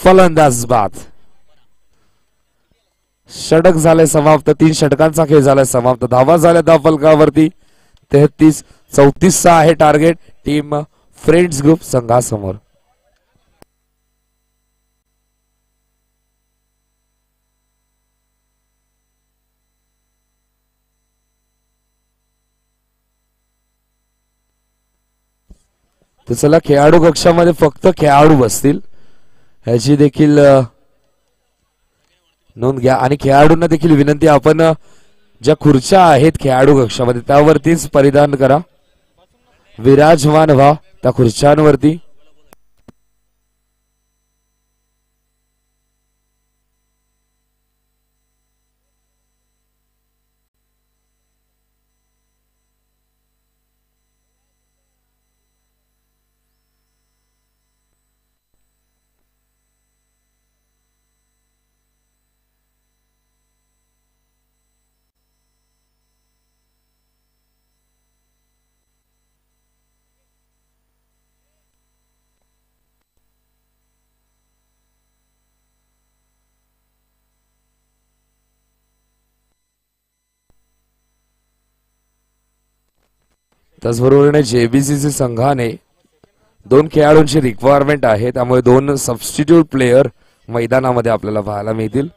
फलंदाज बाद. षटक झाले समाप्त. 3 षटकांचा खेळ झालाय समाप्त. धावा झाल्या धाव फलकावरती 33-34 आहे टार्गेट टीम फ्रेंड्स ग्रुप संघासमोर. तर चला खेळाडू कक्षामध्ये फक्त खेळाडू बसतील ह्याची देखील नोंद घ्या. आणि खेळाडूंना देखील विनंती, आपण ज्या खुर्च्या आहेत खेळाडू कक्षामध्ये त्यावरतीच परिधान करा, विराजमान व्हा त्या खुर्च्यांवरती. त्याचबरोबर जेबीसीसी संघाने 2 खेळाडूंची रिक्वायरमेंट आहे, त्यामुळे 2 सबस्टिट्यूट प्लेयर मैदानामध्ये आपल्याला पाहायला मिळतील.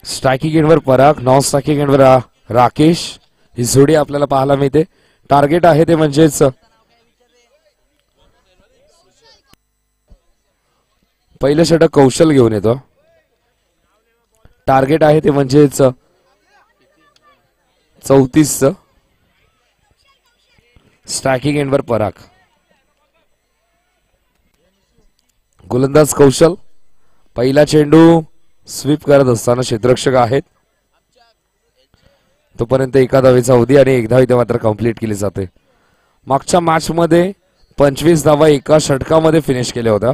स्ट्रायकिंग एंडवर पराग, नॉन स्ट्रायकिंग एंडवर राकेश ही जोडी आपल्याला पाहायला मिळते. टार्गेट आहे ते म्हणजेच पहिलं षटक कौशल घेऊन येतो. टार्गेट आहे ते म्हणजेच 34. स्ट्रायकिंग एंडवर पराग, गोलंदाज कौशल. पहिला चेंडू स्वीप करत असताना क्षेत्ररक्षक आहेत, तोपर्यंत एका धावेचा अवधी आणि 1 धाव इथे मात्र कंप्लीट केली जाते. मागच्या मॅच मध्ये 25 धावा एका षटकामध्ये फिनिश केल्या होत्या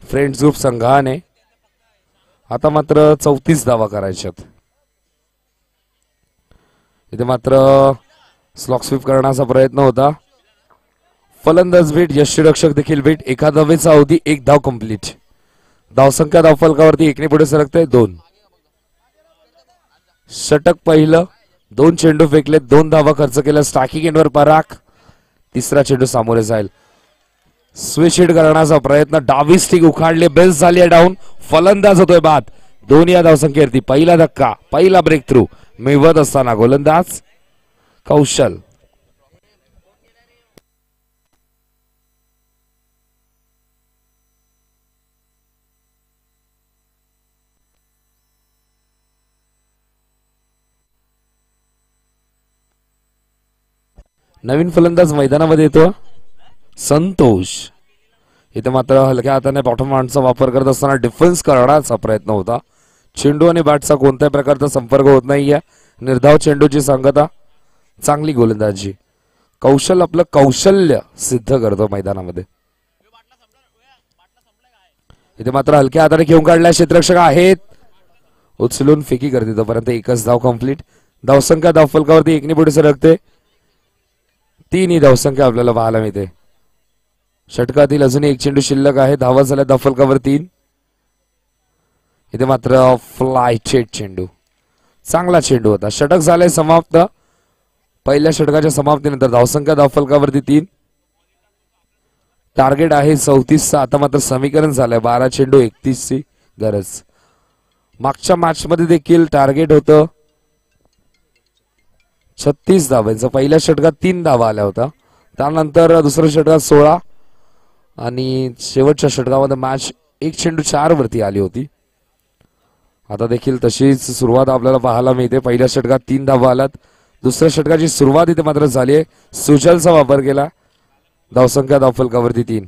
फ्रेंड्स ग्रुप संघाने. आता मात्र 34 धावा करायच्यात. इथे मात्र स्लॉक स्वीप करण्याचा प्रयत्न होता. फलंदाज बीट, यष्टीरक्षक देखील बीट. एका धावेचा अवधी 1 धाव कंप्लीट. धावसंख्या धावफलकावरती 1 ने पुढे सरकते 2. षटक पहिलं, 2 चेंडू फेकले, 2 धावा खर्च केल्या. स्ट्रायकिंग एंडवर पराग, तिसरा चेंडू सामोरे जाईल. स्विच हिट करण्याचा प्रयत्न, डावी स्टिक उखाडले, बेस झाली आहे डाऊन. फलंदाज होतोय बाद. 2 या धावसंख्येवरती. पहिला धक्का, पहिला ब्रेक थ्रू मिळवत असताना गोलंदाज कौशल. नवीन फलंदाज मैदानामध्ये येतो संतोष. इथे मात्र हलक्या हाताने बॉटम हँडचा वापर करत असताना डिफेन्स करण्याचा प्रयत्न होता. चेंडू आणि बॅटचा कोणत्याही प्रकारचा संपर्क होत नाहीये. निर्धाव चेंडूची सांगता, चांगली गोलंदाजी. कौशल आपलं कौशल्य सिद्ध करतो मैदानामध्ये. इथे मात्र हलक्या हाताने घेऊन काढल्या क्षेत्ररक्षक आहेत, उचलून फेकी करते. तोपर्यंत 1च धाव कंप्लीट. धावसंख्या धावफलकावरती 1 ने पुढे सरकते. 3 ही धावसंख्या आपल्याला पाहायला मिळते. षटकातील अजूनही 1 चेंडू शिल्लक आहे. धावा झाल्या धावफलकावर 3. इथे मात्र फ्लाय चेट चेंडू, चांगला चेंडू होता. षटक झाले समाप्त. पहिल्या षटकाच्या समाप्तीनंतर धावसंख्या धावफलकावरती 3. टार्गेट आहे 34. आता मात्र समीकरण झालंय 12 चेंडू 31 ची गरज. मागच्या मॅच मध्ये देखील टार्गेट होतं 36 धावांचं. पहिल्या षटकात 3 धावा आल्या होत्या. त्यानंतर दुसऱ्या षटकात 16 आणि शेवटच्या षटकामध्ये मॅच 1-4 वरती आली होती. आता देखील तशीच सुरुवात आपल्याला पाहायला मिळते. पहिल्या षटकात 3 धावा आल्यात. दुसऱ्या षटकाची सुरुवात इथे मात्र झाली आहे. सुजलचा वापर केला. धावसंख्या धावफलकावरती 3.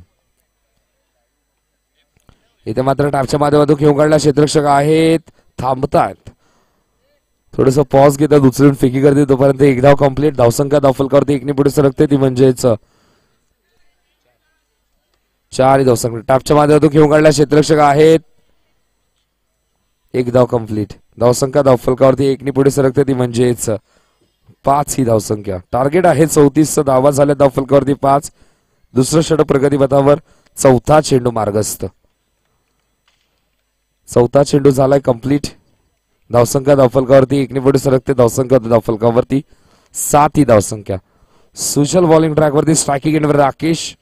इथे मात्र टॅपच्या माध्यमातून खेळून काढला. क्षेत्ररक्षक आहेत, थांबतात. थोडस पॉज घेतात, उचलून फेकी करते. तोपर्यंत एक धाव कंप्लीट. धावसंख्या धावफलकावरती 1 ने पुढे सरकते. ती म्हणजेच 4 धावसंख्या. टॅपच्या माध्यमातून खेळून काढला. क्षेत्ररक्षक आहेत, एक धाव कंप्लीट. धावसंख्या धावफलकावरती 1 ने पुढे सरकते. ती म्हणजेच 5 ही धावसंख्या. टार्गेट आहे 34 धावा झाल्या धावफलकावरती 5. दुसरं षटक प्रगतीपथावर. चौथा चेंडू मार्गस्थ. चौथा चेंडू झालाय कंप्लीट. धावसंख्या धावफलकावरती 1 ने पुढे सरकते. धावसंख्या धावफलकावरती 7 ही धावसंख्या. सुशल बॉलिंग ट्रॅकवरती. स्ट्रायकिंग एंडवर राकेश.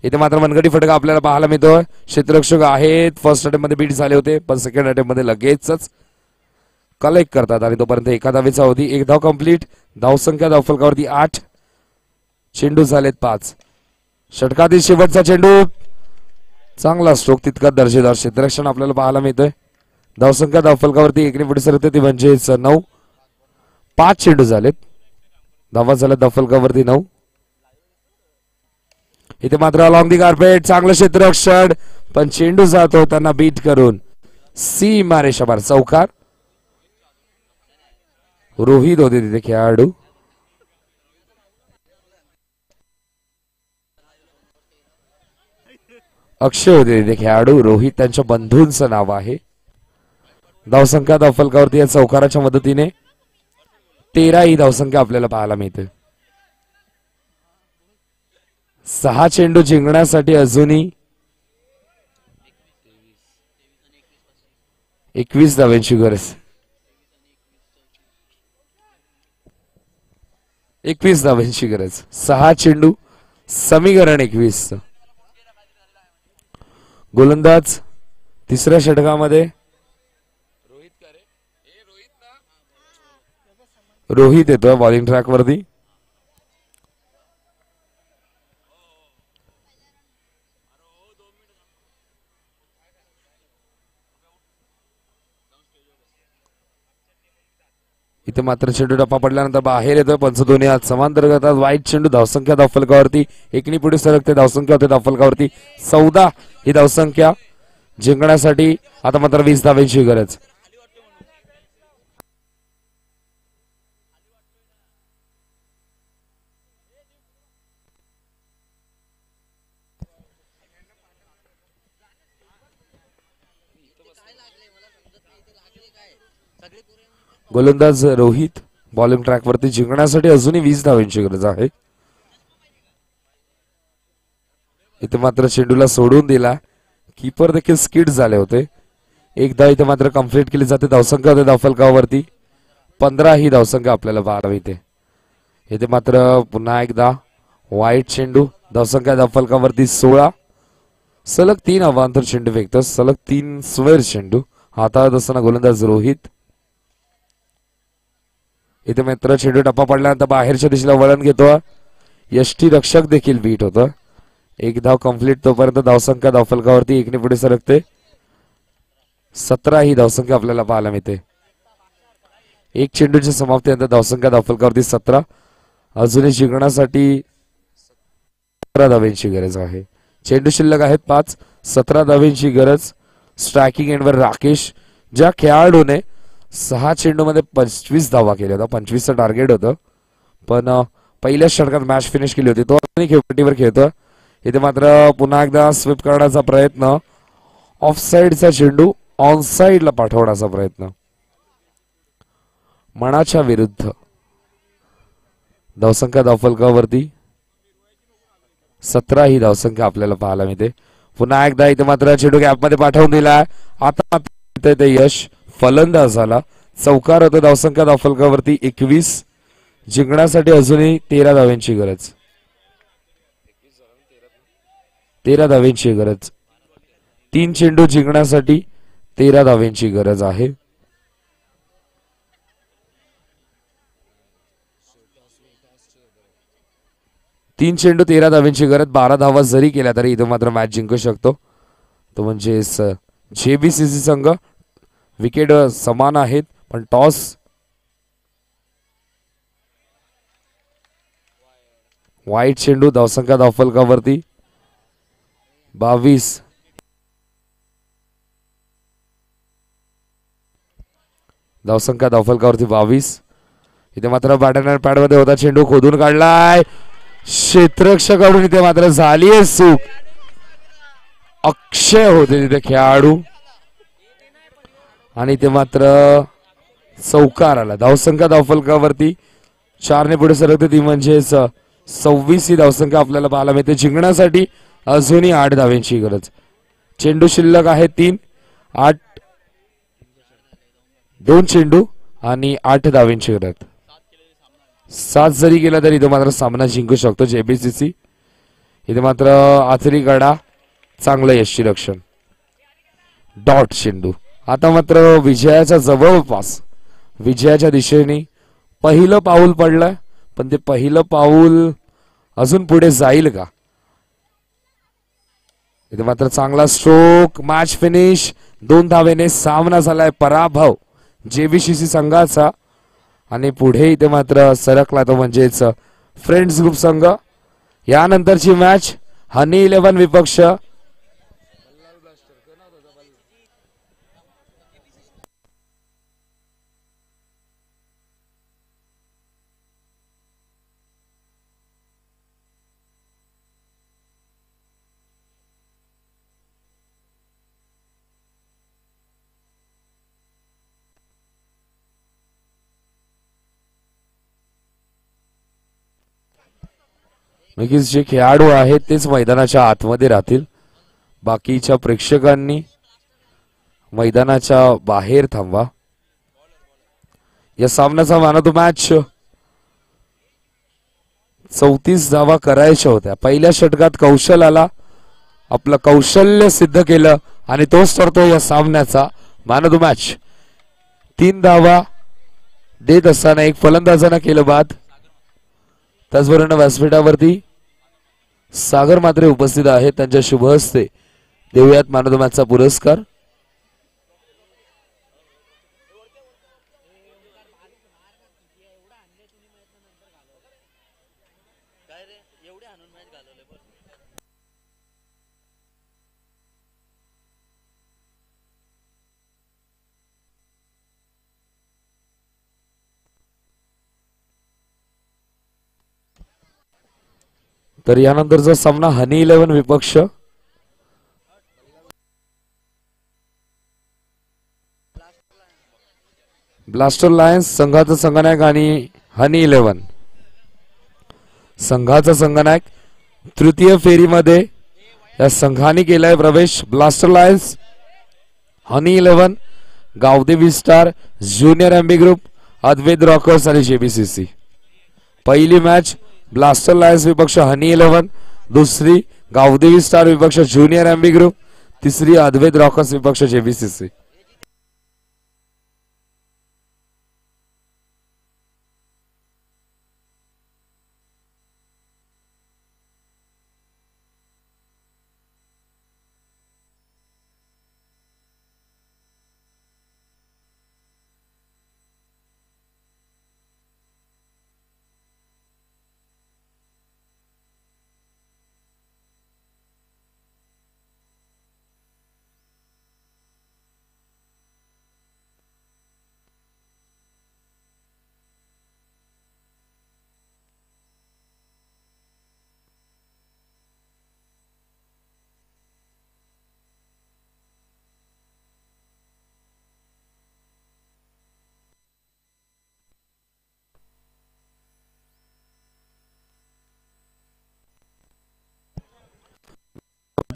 इथे मात्र मनगटी फटका आपल्याला पाहायला मिळतोय. क्षेत्ररक्षक आहेत, फर्स्ट अटेम्प्ट मध्ये बीट झाले होते, पण सेकंड अटेम्प्ट मध्ये लगेचच कलेक्ट करतात आणि तोपर्यंत एका धावेचा होती. एक धाव कंप्लीट. धावसंख्या धावफलकावरती 8. चेंडू झालेत 5. षटकातील शेवटचा चेंडू. चांगला स्ट्रोक, तितका दर्जेदार क्षेत्ररक्षण आपल्याला पाहायला मिळतोय. धावसंख्या धावफलकावरती 1 ने पुढे सरकते. ती म्हणजेच 9. 5 चेंडू झालेत. धावा झाल्या धावफलकावरती 9. इथे मात्र अलॉंग दी कार्पेट. चांगलं क्षेत्ररक्षण, पण चेंडू जातो त्यांना बीट करून सीमा रेषापार. चौकार. रोहित होते तिथे खेळाडू. अक्षय होते तिथे खेळाडू. रोहित त्यांच्या बंधूंचं नाव आहे. धावसंख्या धावफलकावरती या चौकाराच्या मदतीने 13 ही धावसंख्या आपल्याला पाहायला मिळते. 6 चेंडू जिंकण्यासाठी अजूनही 21 धावांची गरज. 21 धावांची गरज. 6 चेंडू, समीकरण 21. गोलंदाज तिसऱ्या षटकामध्ये रोहित येतोय बॉलिंग ट्रॅक वरती. इथे मात्र चेंडू टप्पा पडल्यानंतर बाहेर येतोय. पंच दोन्ही हात समांतर करतात. वाईट चेंडू. धावसंख्या धावफलकावरती 1 ने पुढे सरकते. धावसंख्या होते धावफलकावरती 14 ही धावसंख्या. जिंकण्यासाठी आता मात्र 20 धावांची गरज. गोलंदाज रोहित बॉलिंग ट्रॅक वरती. जिंकण्यासाठी अजूनही 20 धावांची गरज आहे. इथे मात्र चेंडूला सोडून दिला. कीपर देखील स्किड झाले होते. एक धाव इथे मात्र कंप्लीट केली जाते. धावसंख्या होते धावफलकावरती 15 ही धावसंख्या आपल्याला पाहायला मिळते. इथे मात्र पुन्हा एकदा वाईट चेंडू. धावसंख्या धावफलकावरती 16. सलग 3 अवांतर चेंडू फेकतो. सलग 3 स्वेर चेंडू हाताळत असताना गोलंदाज रोहित. इथे मात्र चेंडू टप्पा पडल्यानंतर बाहेरच्या दिशेला वळण घेतो. यष्टी रक्षक देखील बीट होतं. एक धाव कंप्लीट. तोपर्यंत धावसंख्या धावफलकावरती 1 ने पुढे सरकते. 17 ही धावसंख्या आपल्याला पाहायला मिळते. एक चेंडूच्या समाप्तीनंतर धावसंख्या धावफलकावरती 17. अजूनही जिंकण्यासाठी 17 धावांची गरज आहे. चेंडू शिल्लक आहेत 5. 17 धावांची गरज. स्ट्रायकिंग एंडवर राकेश. ज्या खेळाडूने 6 चेंडू मध्ये 25 धावा केल्या होत्या. 25चं टार्गेट होतं, पण पहिल्या षटकात मॅच फिनिश केली होती. तो खेळपट्टीवर खेळतो. इथे मात्र पुन्हा एकदा स्वीप करण्याचा प्रयत्न. ऑफ साइडचा चेंडू ऑन साइडला पाठवण्याचा प्रयत्न. मनाच्या विरुद्ध. धावसंख्या धावफलकावरती 17 ही धावसंख्या आपल्याला पाहायला मिळते. पुन्हा एकदा इथे मात्र चेंडू गॅप मध्ये पाठवून दिला. आता ते यश फलंदाज झाला. चौकार होतो. धावसंख्या धावफलकावरती 21. जिंकण्यासाठी अजूनही 13 धावांची गरज. 13 धावांची गरज. 3 चेंडू जिंकण्यासाठी 13 धावांची गरज आहे. 3 चेंडू 13 धावांची गरज. 12 धावा जरी केल्या तरी इथं मात्र मॅच जिंकू शकतो तो म्हणजे जेबीसीसी संघ. विकेट समान आहेत पण टॉस वाईट चेंडू. धावसंख्या धावफलकावरती 22. धावसंख्या धावफलकावरती 22. इथे मात्र बॅटन पॅड मध्ये होता चेंडू खोदून काढलाय क्षेत्ररक्षकाकडून. इथे मात्र झालीये चूक. अक्षय होते तिथे खेळाडू आणि ते मात्र चौकार आला. धावसंख्या धावफलकावरती 4 ने पुढे सरकते ती म्हणजेच 26 ही धावसंख्या आपल्याला पाहायला मिळते. जिंकण्यासाठी अजूनही 8 धावांची गरज. चेंडू शिल्लक आहे 3. 8 2 चेंडू आणि 8 धावांची गरज. 7 जरी गेला तरी इथे मात्र सामना जिंकू शकतो जेबीसीसी. इथे मात्र आखरी गडा चांगलं यष्टीरक्षण. डॉट चेंडू. आता मात्र विजयाच्या जवळपास विजयाच्या दिशेने पहिलं पाऊल पडलंय पण ते पहिलं पाऊल अजून पुढे जाईल का. इथे मात्र चांगला स्ट्रोक. Match finish. 2 धावेने सामना झालाय. पराभव जेबीसीसी संघाचा आणि पुढे इथे मात्र सरकला तो म्हणजेच फ्रेंड्स ग्रुप संघ. यानंतरची मॅच हनी 11 विपक्ष नक्कीच जे खेळाडू आहेत तेच मैदानाच्या आतमध्ये राहतील. बाकीच्या प्रेक्षकांनी मैदानाच्या बाहेर थांबवा. या सामन्याचा मॅन ऑफ द मॅच 34 धावा करायच्या होत्या. पहिल्या षटकात कौशल्याला आपलं कौशल्य सिद्ध केलं आणि तोच ठरतो या सामन्याचा मॅन ऑफ द मॅच. 3 धावा देत असताना एक फलंदाजानं केलं बाद. त्याचबरोबर व्यासपीठावरती सागर मात्रे उपस्थित आहेत. त्यांच्या शुभ हस्ते देऊयात मॅन ऑफ द मॅचचा पुरस्कार. तर यानंतरचा सामना हनी 11 विपक्ष ब्लास्टर लायन्स. संघाचा संघनायक आणि हनी 11 संघाचा संघनायक. तृतीय फेरीमध्ये या संघाने केलाय प्रवेश. Blaster lions, honey 11, Gavdevi star, junior MB group, Advait rockers आणि जेबीसीसी. पहिली मॅच ब्लास्टर लायन्स विपक्ष हनी 11, दुसरी गावदेवी स्टार विपक्ष ज्युनियर एमबी ग्रुप, तिसरी अद्वैत रॉकर्स विपक्ष जेबीसीसी.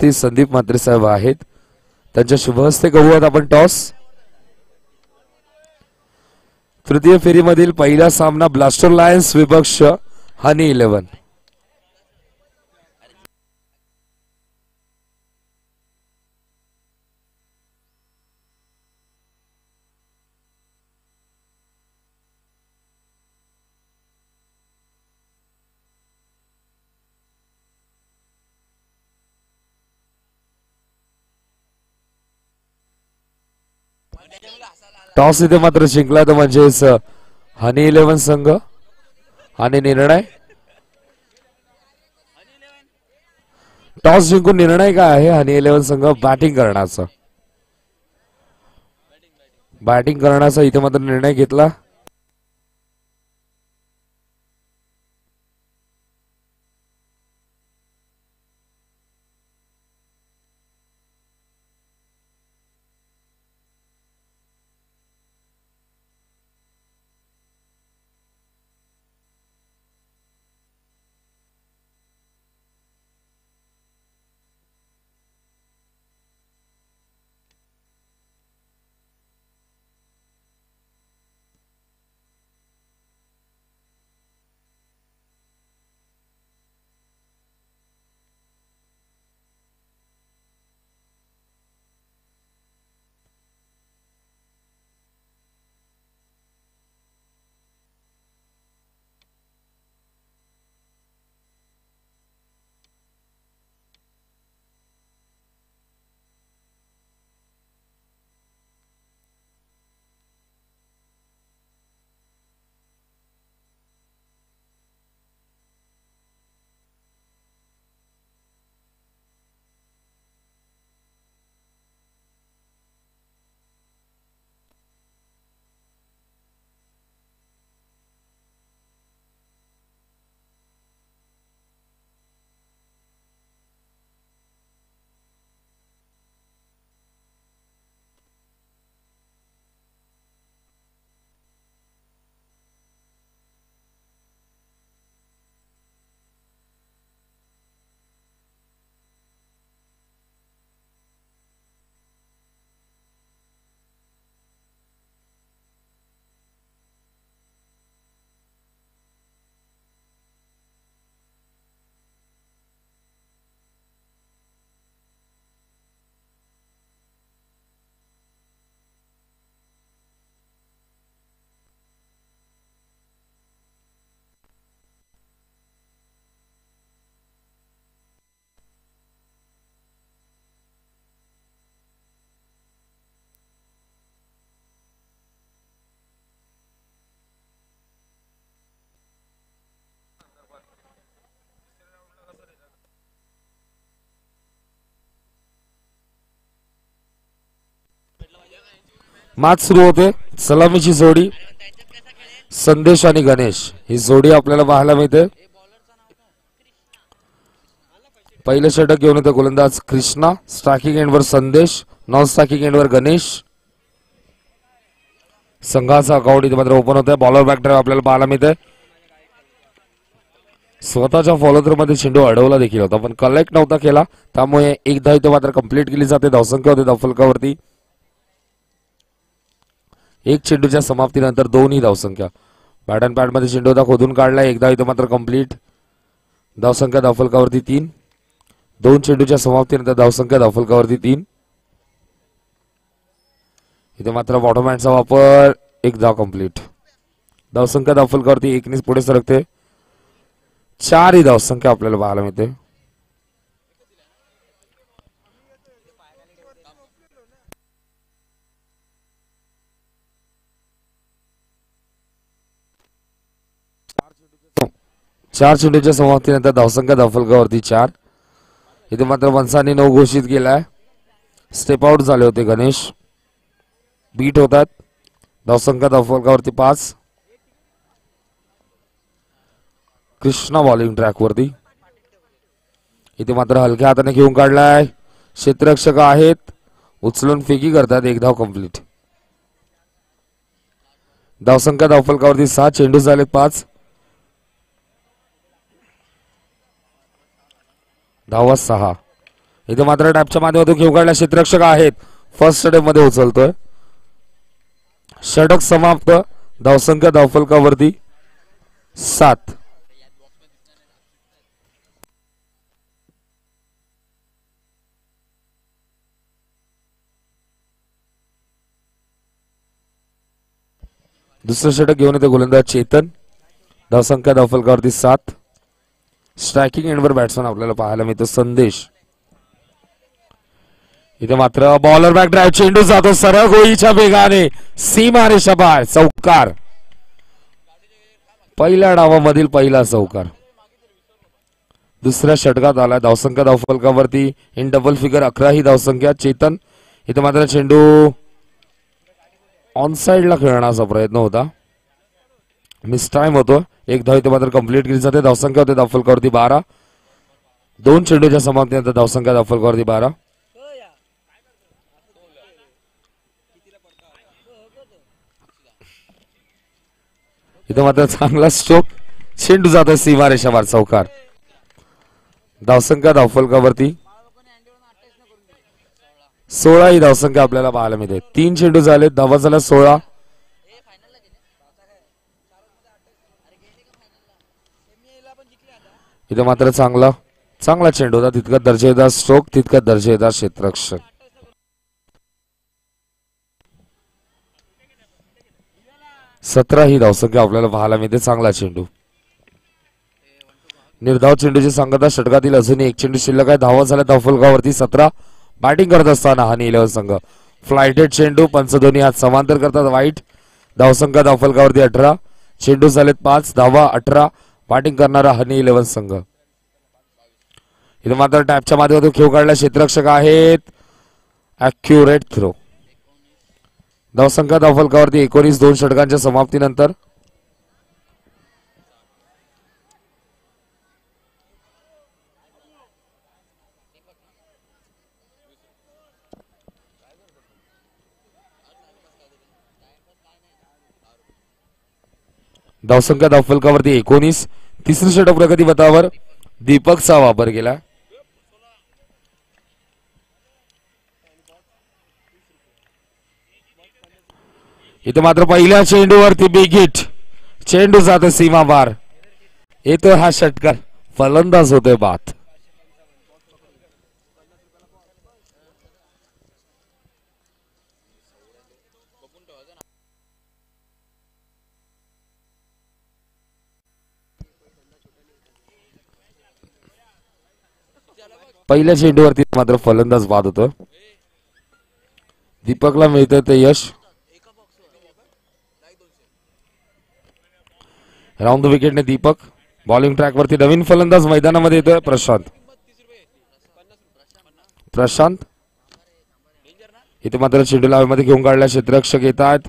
संदीप म्हात्रे साहेब आहेत. त्यांच्या शुभ हस्ते करूयात आपण टॉस. तृतीय फेरीमधील पहिला सामना ब्लास्टर लायन्स विपक्ष हनी 11. टॉस इथे मात्र जिंकला तर म्हणजेच हनी 11 संघ आणि निर्णय टॉस जिंकून निर्णय काय आहे हनी 11 संघ बॅटिंग करण्याचा इथे मात्र निर्णय घेतला. मॅच सुरू होते. सलामीची जोडी संदेश आणि गणेश ही जोडी आपल्याला पाहायला मिळते. पहिलं षटक घेऊन येतो गोलंदाज कृष्णा. स्ट्रायकिंग एंडवर संदेश, नॉन स्ट्रायकिंग एंडवर गणेश. संघाचा अकाउंट इथे मात्र ओपन होत आहे. बॉलर बॅक ड्राइव्ह आपल्याला पाहायला मिळते. स्वतःच्या फॉलोथ्रू मध्ये चेंडू अडवला देखील होता पण कलेक्ट नव्हता केला त्यामुळे एकदा इथे मात्र कंप्लीट केली जाते. धावसंख्या होते धावफलकावरती एक चेंडूच्या समाप्तीनंतर दोन्ही धावसंख्या. बॅट अँड पॅड मध्ये चेंडू होता खोदून काढला. एकदा इथे मात्र कंप्लीट. धावसंख्या धावफलकावरती 3. दोन चेंडूच्या समाप्तीनंतर धावसंख्या धावफलकावरती 3. इथे मात्र बॉटम हँडचा वापर. एक धाव कंप्लीट. धावसंख्या धावफलकावरती 1 पुढे सरकते. 4 ही धावसंख्या आपल्याला पाहायला मिळते. चार चेंडूच्या समाप्तीनंतर धावसंख्या धावफलकावरती 4. इथे मात्र वंसाने 9 घोषित केलाय. स्टेप आउट झाले होते गणेश. बीट होतात. धावसंख्या धावफलकावरती 5. कृष्णा बॉलिंग ट्रॅक वरती. इथे मात्र हलक्या हाताने घेऊन काढलाय. क्षेत्ररक्षक आहेत उचलून फेकी करतात. एक धाव कंप्लीट. धावसंख्या धावफलकावरती 7. चेंडू झाले 5. धावा 6. इथे मात्र टॅपच्या माध्यमातून घेऊन काढल्या. क्षेत्ररक्षक आहेत. फर्स्ट स्टेप मध्ये उचलतोय. षटक समाप्त. धावसंख्या धावफलकावरती 7. दुसरं षटक घेऊन येते गोलंदाज चेतन. धावसंख्या धावफलकावरती 7. स्ट्रायकिंग एंडवर बॅट्समन आपल्याला पाहायला मिळतो संदेश. इथे मात्र बॉलर बॅक ड्राईव्ह, चेंडू जातो सरळ गोळीच्या वेगाने सीमा रेषा बाहेर. चौकार, पहिल्या डावामधील पहिला चौकार. दुसऱ्या षटकात आला. धावसंख्या धावफलकावरती इन डबल फिगर 11 ही धावसंख्या. चेतन इथे मात्र चेंडू ऑन साइडला खेळण्याचा प्रयत्न होता, मिस टाइम होतो. एक धाव इथे मात्र कंप्लीट केली जाते. धावसंख्या होते धावफलकावरती 12. दोन चेंडूच्या समाप्तीनंतर धावसंख्या धावफलकावरती 12. इथे मात्र चांगला स्ट्रोक, चेंडू जातो सीमा रेषावर. चौकार. धावसंख्या धावफलकावरती 16 ही धावसंख्या आपल्याला पाहायला मिळते. 3 चेंडू झाले, धावा झाल्या 16. इथे मात्र चांगला चेंडू होता, तितका दर्जेदार स्ट्रोक, तितका दर्जेदार क्षेत्ररक्षण. 17 ही धावसंख्या आपल्याला पाहायला मिळते. चांगला चेंडू, निर्धाव चेंडूची सांगता. षटकातील अजूनही एक चेंडू शिल्लक आहे. धावा झाल्या धावफलकावरती 17. बॅटिंग करत असताना हनी 11 संघ फ्लायटेड चेंडू, पंच दोन्ही हात समांतर करतात. वाईट. धावसंख्या धावफलकावरती 18. चेंडू झालेत 5, धावा 18. बॅटिंग करणारा हनी 11 संघ. इथे मात्र टॅपच्या माध्यमातून खेळ काढला. क्षेत्ररक्षक आहेत. Accurate throw. धावसंख्या धावफलकावरती 19 दोन षटकांच्या समाप्तीनंतर. धावसंख्या धावफलकावरती 19. तिसरी षटक प्रगती पथावर दीपकचा वापर केला. इथे मात्र पहिल्या चेंडूवरती बिग हिट, चेंडू जातो सीमा बार. येतो हा षटकार, फलंदाज होतोय बाद. पहिल्या चेंडूवरती मात्र फलंदाज बाद होतो. दीपकला मिळतं ते यश. राऊंड द विकेटने दीपक. बॉलिंग ट्रॅक वरती नवीन फलंदाज मैदानामध्ये येतोय प्रशांत. इथे मात्र चेंडू लावेमध्ये घेऊन काढला. क्षेत्ररक्षक येतात.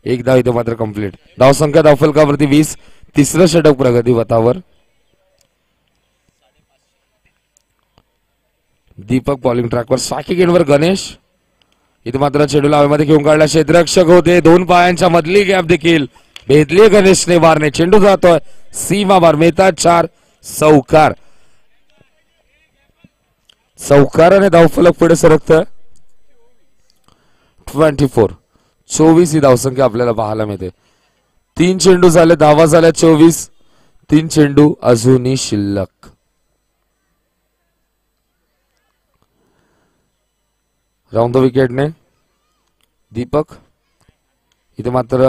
एक धाव इथे मात्र कंप्लीट. धावसंख्या धावफलकावरती 20. तिसरं षटक प्रगती पथावर. दीपक बॉलिंग ट्रॅकवर. स्ट्रायकिंग एंडवर गणेश. इथे मात्र चेंडू लावेमध्ये घेऊन काढला. क्षेत्ररक्षक होते. 2 पायांच्या मधली गॅप देखील भेदली गणेशने बारने. चेंडू जातोय सीमा बार. मिळतात 4. चौकार. चौकाराने धावफलक पुढे सरकतं. 24. 24 ही धावसंख्या आपल्याला पाहायला मिळते. 3 चेंडू झाले, धावा झाल्या 24. 3 चेंडू अजूनही शिल्लक. राऊंड द विकेटने दीपक. इथे मात्र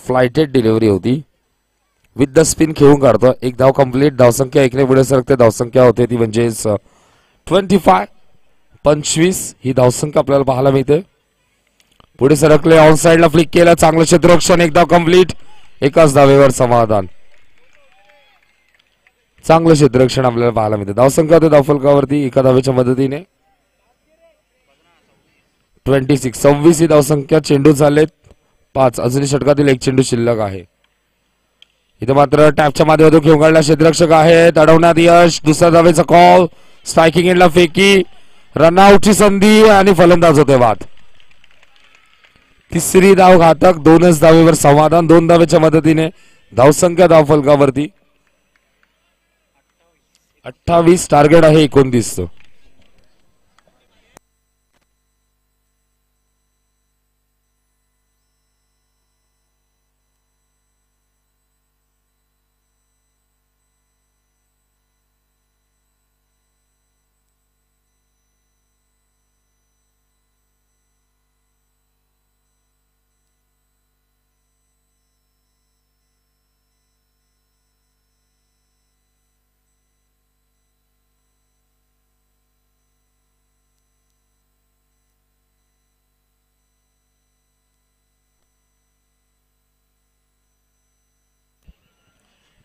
फ्लायटेड डिलिव्हरी होती. विथ द स्पिन खेळून काढतो. एक धाव कंप्लीट. धावसंख्या 1 ने पुढे सरकते. धावसंख्या होते ती म्हणजेच 25 ही धावसंख्या आपल्याला पाहायला मिळते. पुढे सरकले. ऑन साइडला फ्लिक केला. चांगलं क्षेत्ररक्षण. एक धाव कंप्लीट. एकाच धावेवर समाधान. चांगलं क्षेत्ररक्षण आपल्याला पाहायला मिळते. धावसंख्या होते धावफलकावरती एका धावेच्या मदतीने 26 ही धावसंख्या. चेंडू झालेत 5. अजूनही षटकातील एक चेंडू शिल्लक आहे. इथे मात्र टॅपच्या माध्यमातून खेळून काढला. क्षेत्ररक्षक आहेत. अडवण्यात यश. दुसऱ्या धावेचा कॉल. स्ट्रायकिंग एंडला फेकी. रनआउटची संधी आणि फलंदाज होते बाद. तिसरी धाव घातक. 2च धावेवर समाधान. 2 धावेच्या मदतीने धावसंख्या धावफलकावरती 28. टार्गेट आहे 29.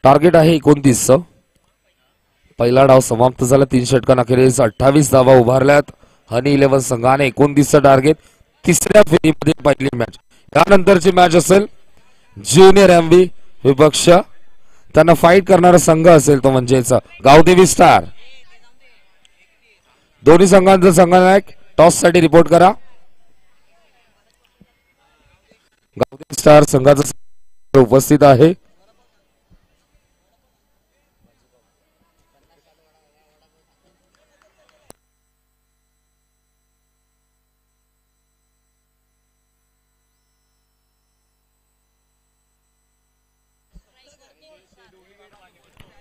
टार्गेट आहे 29. पहिला डाव समाप्त झाला. 3 षटकांअखेरीस 28 धावा उभारल्यात हनी 11 संघाने. 29चं टार्गेट. तिसऱ्या फेरीमध्ये पहिली मॅच. त्यानंतरची मॅच असेल ज्युनियर एमबी विपक्ष त्यांना फाईट करणारा संघ असेल तो म्हणजेच गावदेवी स्टार. दोन्ही संघांचा संघनायक टॉस साठी रिपोर्ट करा. गावदेवी स्टार संघाचा उपस्थित आहे.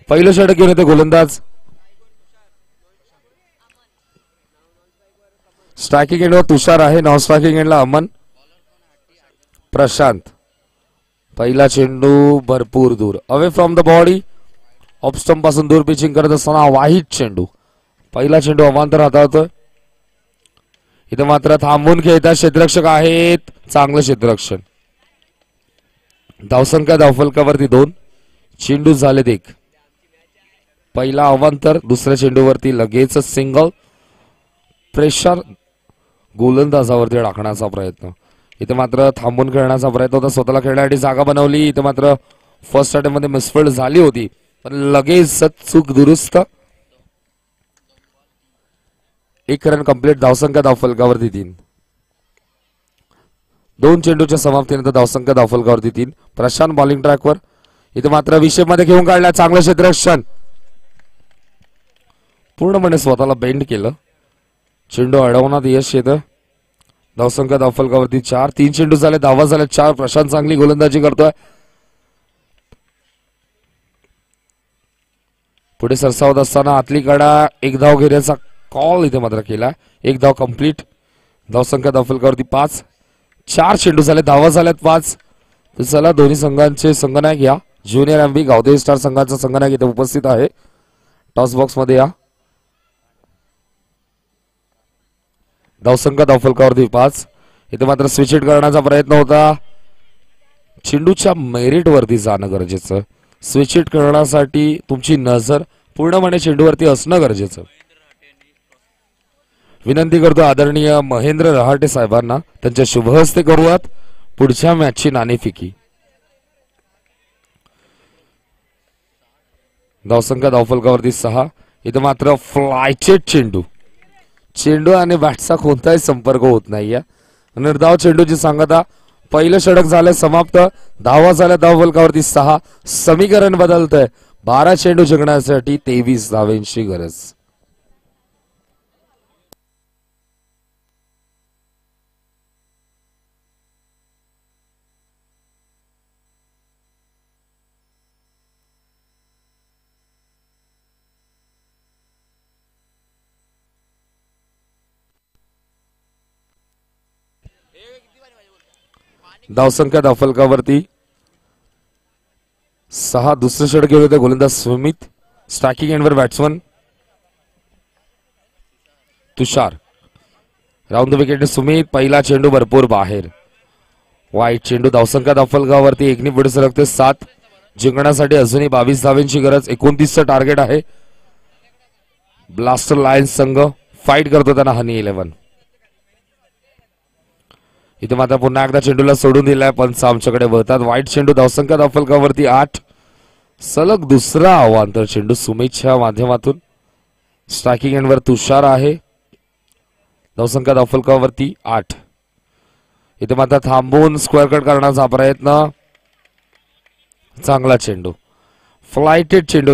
पहिलं षटक घेऊन येते गोलंदाज. स्ट्रायकिंग एंडवर तुषार आहे. नॉन स्ट्रायकिंग एंडला अमन. प्रशांत. पहिला चेंडू भरपूर दूर away from the body off stump पासून दूर पिचिंग करत असताना वाईट चेंडू. पहिला चेंडू अवांतर हाताळतोय. इथे मात्र थांबून खेळतात क्षेत्ररक्षक आहेत. चांगलं क्षेत्ररक्षण. धावसंख्या धावफलकावरती 2. चेंडू झालेत 1. पहिला अवांतर. दुसऱ्या चेंडूवरती लगेच सिंगल. प्रेशर गोलंदाजावरती टाकण्याचा प्रयत्न. इथे मात्र थांबून खेळण्याचा प्रयत्न होता. स्वतःला खेळण्यासाठी जागा बनवली. इथे मात्र फर्स्ट अटेम्प्ट मध्ये मिसफील्ड झाली होती पण लगेच चूक दुरुस्त. 1 रन कंप्लीट. धावसंख्या धावफलकावरती 3. 2 चेंडूच्या समाप्तीनंतर धावसंख्या धावफलकावरती 3. प्रशांत बॉलिंग ट्रॅकवर. इथे मात्र विषयमध्ये घेऊन काढला. चांगलं क्षेत्ररक्षण. पूर्णपणे स्वतःला बेंड केलं. चेंडू अडवण्यात यश येतं. धावसंख्या धावफलकावरती 4. 3 चेंडू झाले. धावा झाले 4. प्रशांत चांगली गोलंदाजी करतोय. पुढे सरसावत असताना आतली कडा 1 धाव घेण्याचा कॉल इथे मात्र केला. 1 धाव कंप्लीट. धावसंख्या धावफलकावरती 5. 4 चेंडू झाले. धावा झाल्यात 5. तर चला दोन्ही संघांचे संघनायक या. ज्युनियर एमबी गावदेवी स्टार संघाचा संघनायक इथे उपस्थित आहे. टॉस बॉक्स मध्ये या. धावसंख्या धावफलकावरती 5. इथे मात्र स्विच हिट करण्याचा प्रयत्न होता. चेंडूच्या मेरिट वरती जाणं गरजेचं. स्विच हिट करण्यासाठी तुमची नजर पूर्णपणे चेंडूवरती असणं गरजेचं. विनंती करतो आदरणीय महेंद्र रहाटे साहेबांना त्यांच्या शुभहस्ते करूयात पुढच्या मॅचची नाणेफिकी. धावसंख्या धावफलकावरती 6. इथे मात्र फ्लायचेट चेंडू. चेंडू आणि बॅटचा कोणताही संपर्क होत नाहीये. निर्धाव चेंडूची सांगता. पहिलं षटक झालं समाप्त. धावा झाल्या धावफलकावरती 6. समीकरण बदलतंय. 12 चेंडू जिंकण्यासाठी 23 धावांची गरज. धावसंख्या धावफलकावरती 6. दुसरं षटक घेऊन होते गोलंदाज सुमित. स्ट्रायकिंग एंडवर batsman Tushar. Round the wicket Sumit. पहिला चेंडू भरपूर बाहेर. वाईट चेंडू. धावसंख्या धावफलकावरती 1 पुढे सरकते. 7. जिंकण्यासाठी अजूनही 22 धावांची गरज. 29चं टार्गेट आहे. ब्लास्टर लायन्स संघ फाईट करतो त्यांना हनी 11. इथे मात्र पुन्हा एकदा चेंडूला सोडून दिलाय पंच आमच्याकडे वळतात. वाईट चेंडू. धावसंख्या धावफलकावरती 8. सलग दुसरा अवांतर चेंडू सुमितच्या माध्यमातून. स्ट्रायकिंग एंडवर तुषार आहे. धावसंख्या धावफलकावरती 8. इथे मात्र थांबून स्क्वेअर कट करण्याचा प्रयत्न. चांगला चेंडू. फ्लायटेड चेंडू.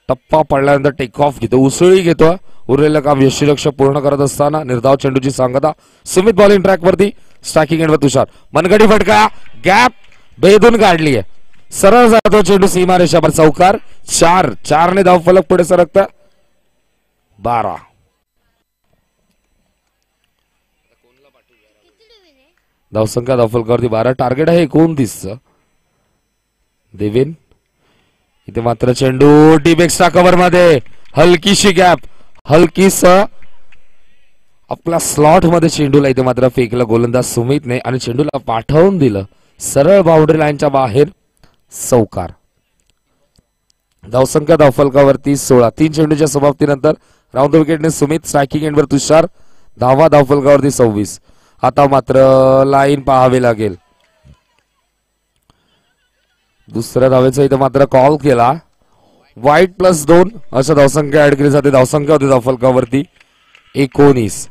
टप्पा पडल्यानंतर टेक ऑफ घेतो. उसळी घेतो. उरलेलं काम यष्टीरक्षक पूर्ण करत असताना निर्धाव चेंडूची सांगता. सुमित बॉलिंग ट्रॅक वरती. स्ट्रायकिंग एंडवर तुषार. मनगडी फटका. गॅप भेदून काढली आहे. सरळ जातो चेंडू सीमारेषावर. चौकार. 4 ने धावफलक पुढे सरकता. 12. धावसंख्या धावफलकावरती 12. टार्गेट आहे 29चं. देवेन. इथे मात्र चेंडू डीप एक्स्ट्रा कव्हर मध्ये. हलकीशी गॅप. हलकीस आपला स्लॉट मध्ये चेंडूला इथे मात्र फेकलं गोलंदाज सुमितने आणि चेंडूला पाठवून दिलं सरळ बाउंड्री लाईनच्या बाहेर. चौकार. धावसंख्या धावफलकावरती 16. 3 चेंडूच्या समाप्तीनंतर राऊंड द विकेटने सुमित, स्ट्रायकिंग एंडवर तुषार, धावा धावफलकावरती 26. आता मात्र लाईन पाहावी लागेल. दुसऱ्या धावेचा इथं मात्र कॉल केला. वाईट +2 अशा धावसंख्या ऍड केली जाते. धावसंख्या होती धावफलकावरती 19.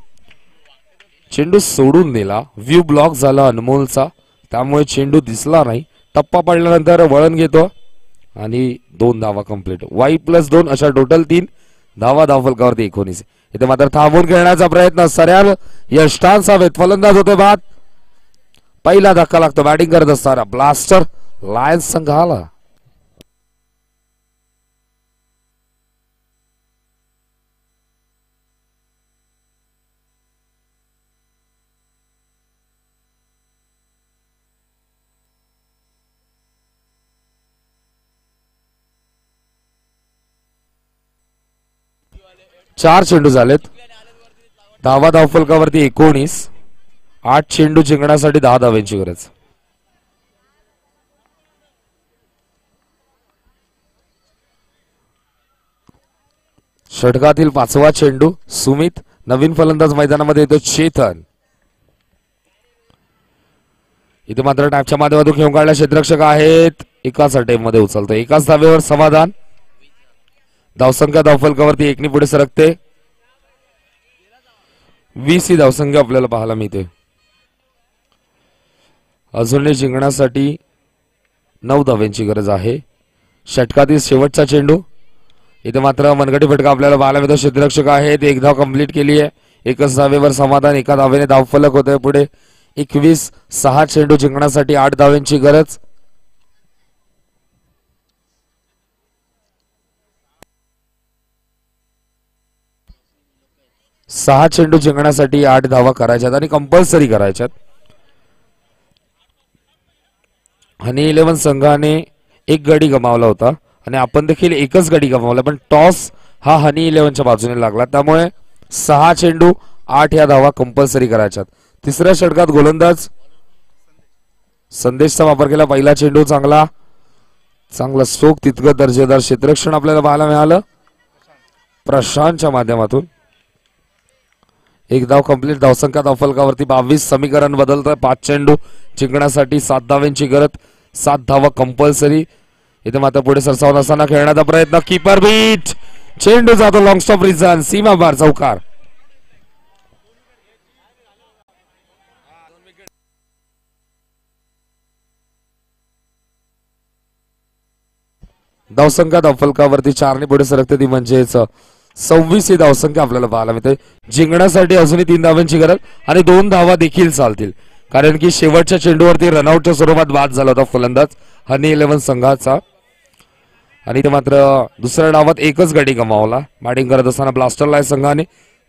चेंडू सोडून दिला. व्ह्यू ब्लॉक झाला अनमोलचा, त्यामुळे चेंडू दिसला नाही. टप्पा पडल्यानंतर वळण घेतो आणि 2 धावा कंप्लीट. वाईट +2 अशा टोटल 3 धावा धावफलकावरती 19. इथे मात्र थांबून खेळण्याचा प्रयत्न. सरळ यष्टांस हवेत. फलंदाज होते बाद. पहिला धक्का लागतो बॅटिंग करत असताना. ब्लास्टर लायन्स संघाला. चार चेंडू झालेत. धावा धावफलकावरती 19. 8 चेंडू जिंकण्यासाठी 10 धावांची गरज. षटकातील 5वा चेंडू. सुमित. नवीन फलंदाज मैदानामध्ये येतो चेतन. इथे मात्र टॅपच्या माध्यमातून खेळून काढल्या क्षेत्ररक्षक आहेत. एकाच अटेम्प्टमध्ये उचलतो. एकाच धावेवर समाधान. धावसंख्या धावफलकावरती 1 पुढे सरकते. 20 ही धावसंख्या आपल्याला पाहायला मिळते. अजूनही जिंकण्यासाठी 9 धावांची गरज आहे. षटकातील शेवटचा चेंडू. इथे मात्र मनगटी फटका आपल्याला पाहायला मिळतो. क्षेत्ररक्षक आहेत. 1 धाव कंप्लीट केली आहे. एकच धावेवर समाधान. एका धावेने धावफलक होतोय पुढे 21. 6 चेंडू जिंकण्यासाठी 8 धावांची गरज. सहा चेंडू जिंकण्यासाठी 8 धावा करायच्यात आणि कंपल्सरी करायच्यात. हनी 11 संघाने 1 गडी गमावला होता आणि आपण देखील एकच गडी गमावला, पण टॉस हा हनी 11च्या बाजूने लागला. त्यामुळे 6 चेंडू 8 या धावा कंपल्सरी करायच्यात. तिसऱ्या षटकात गोलंदाज संदेशचा वापर केला. पहिला चेंडू चांगला स्ट्रोक, तितकं दर्जेदार क्षेत्ररक्षण आपल्याला पाहायला मिळालं प्रशांतच्या माध्यमातून. 1 धाव कंप्लीट. धावसंख्या धावफलकावरती 22. समीकरण बदलतं. 5 चेंडू जिंकण्यासाठी 7 धावांची गरज. 7 धावा कंपल्सरी. इथे मात्र पुढे सरसावून असताना खेळण्याचा प्रयत्न. Keeper beat. चेंडू जातो लॉंग स्टॉप रिझन. सीमा बार चौकार. धावसंख्या धावफलकावरती 4 ने पुढे सरकते. ती म्हणजेच 26 ही धावसंख्या आपल्याला पाहायला मिळते. जिंकण्यासाठी अजूनही 3 धावांची गरज आणि 2 धावा देखील चालतील, कारण की शेवटच्या चेंडूवरती रनआउटच्या स्वरूपात बाद झाला होता फलंदाज हनी 11 संघाचा. आणि ते मात्र दुसऱ्या डावात एकच गडी गमावला बॅटिंग करत असताना ब्लास्टरला संघाने.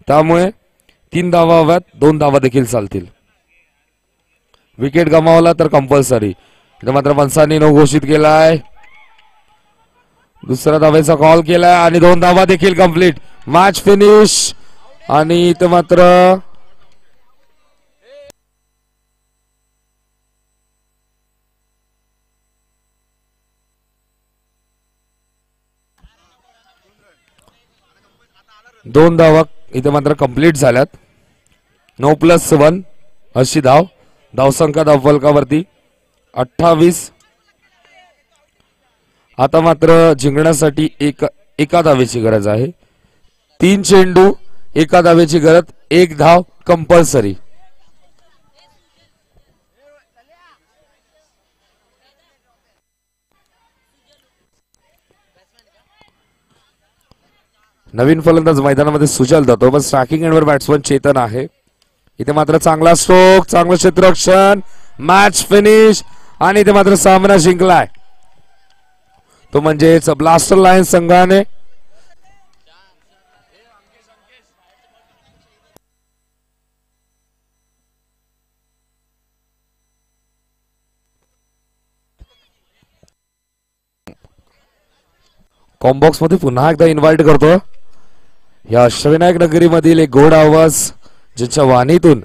त्यामुळे 3 धावा हव्यात. 2 धावा देखील चालतील. विकेट गमावला तर कंपल्सरी. इथे मात्र पंचांनी नो घोषित केलाय. दुसऱ्या धावेचा कॉल केलाय आणि 2 धावा देखील कंप्लीट. Match finish. आणि इथे मात्र दोन धावा इथे मात्र कंप्लीट झाल्यात. 9+1 अशी धाव. धावसंख्या धावफलकावरती 28. आता मात्र जिंकण्यासाठी एका धावेची गरज आहे. 3 चेंडू 1 धावेची गरज. 1 धाव कंपल्सरी. नवीन फलंदाज मैदानामध्ये सुजल जातो, पण स्ट्रायकिंग एंडवर बॅट्समन चेतन आहे. इथे मात्र चांगला स्ट्रोक, चांगलं क्षेत्ररक्षण. Match finish. आणि इथे मात्र सामना जिंकलाय तो म्हणजेच ब्लास्टर लायन्स संघाने. कॉम्बॉक्स मध्ये पुन्हा एकदा इन्व्हाइट करतो या अष्टविनायक नगरीमधील एक गोड आवाज, ज्याच्या वाणीतून